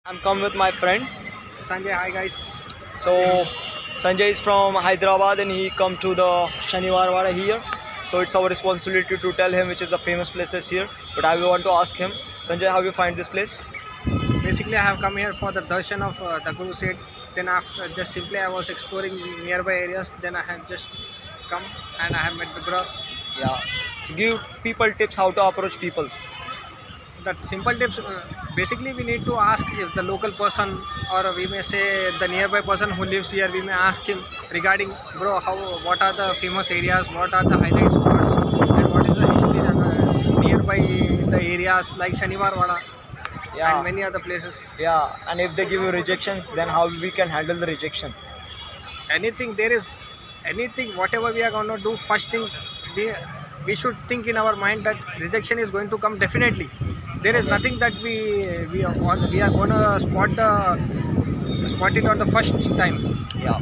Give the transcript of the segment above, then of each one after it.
I'm come with my friend. Sanjay, hi guys. So Sanjay is from Hyderabad and he come to the Shaniwarwada here. So it's our responsibility to tell him which is the famous places here. But I want to ask him, Sanjay, how you find this place? Basically, I have come here for the darshan of the Guru Seat. Then after just simply I was exploring nearby areas. Then I have just come and I have met the Guru. Yeah. So give people tips how to approach people. The simple tips. Basically, we need to ask if the local person or we may say the nearby person who lives here. We may ask him regarding, bro, what are the famous areas, what are the highlight spots, and what is the history nearby the areas like Shaniwarwada Yeah. and many other places. Yeah. And if they give you rejection, then how we can handle the rejection? Anything whatever we are going to do, first thing we should think in our mind that rejection is going to come definitely. There is nothing that we are going to spot it on the first time. Yeah.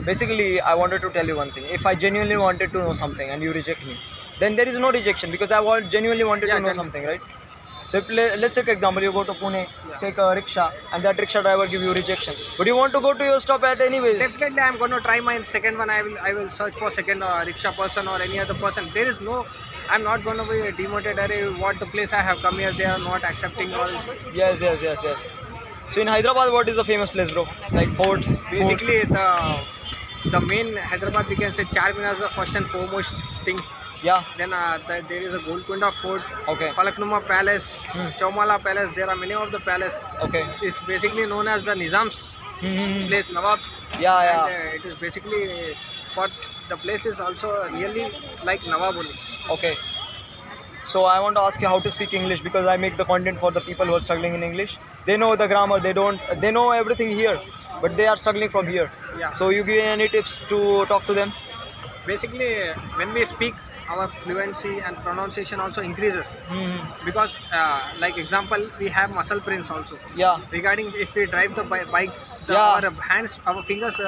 Basically, I wanted to tell you one thing. If I genuinely wanted to know something and you reject me, then there is no rejection because genuinely wanted to know something, right? So let's take example. You go to Pune, take a rickshaw, and that rickshaw driver give you rejection. But you want to go to your stop at anyways. Definitely, I am going to try my second one. I will search for second rickshaw person or any other person. There is no. I'm not going to be demoted. What the place I have come here, they are not accepting all. Yes. So in Hyderabad, what is the famous place, bro? Like forts. Basically, the main Hyderabad, we can say Charminar is the first and foremost thing. Yeah. Then there is a Golconda Fort, Okay. Falaknuma Palace, Chaumala Palace. There are many of the palace. Okay. It's basically known as the Nizam's place, Nawab's. Yeah. And, it is basically for the place is also really like Nawab only. Okay. So I want to ask you how to speak English because I make the content for the people who are struggling in English. They know the grammar. They know everything here, but they are struggling from here. Yeah. So you give any tips to talk to them? Basically, when we speak, our fluency and pronunciation also increases because, like example, we have muscle prints also. Yeah. Regarding if we drive the bike, our hands, our fingers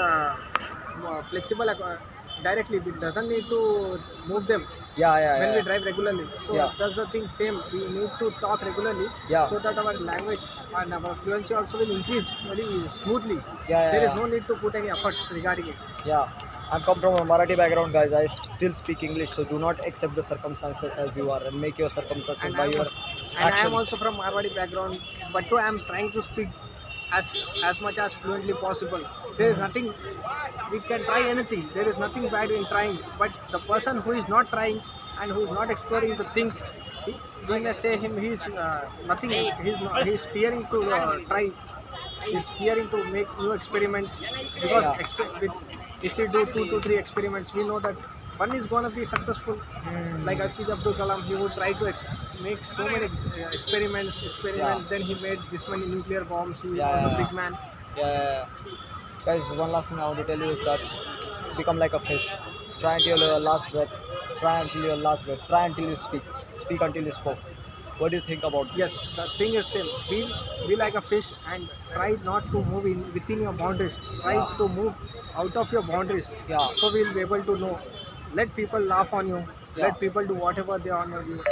flexible directly. It doesn't need to move them when we drive regularly. So that's the thing. Same. We need to talk regularly so that our language and our fluency also will increase very smoothly. There is no need to put any efforts regarding it. Yeah. I come from a Marathi background, guys. I still speak English, so do not accept the circumstances as you are and make your circumstances by your actions. And I am also from Marwadi background, but too I am trying to speak as much as fluently possible. There is nothing, we can try anything. There is nothing bad in trying, but the person who is not trying and who is not exploring the things, we may say him he's nothing. He's fearing to try. He's fearing to make new experiments because if we do 2 to 3 experiments, we know that one is going to be successful. Like APJ Abdul Kalam, he would try to make so many experiments. Then he made this many nuclear bombs. He was a big man. Yeah. Guys, one last thing I want to tell you is that become like a fish. Try until your last breath. Try until your last breath. Try until you speak. Speak until you spoke. What do you think about this? Yes, the thing is same. Be like a fish and try not to move within your boundaries. Try to move out of your boundaries. So we'll be able to know. Let people laugh on you. Let people do whatever they want on you.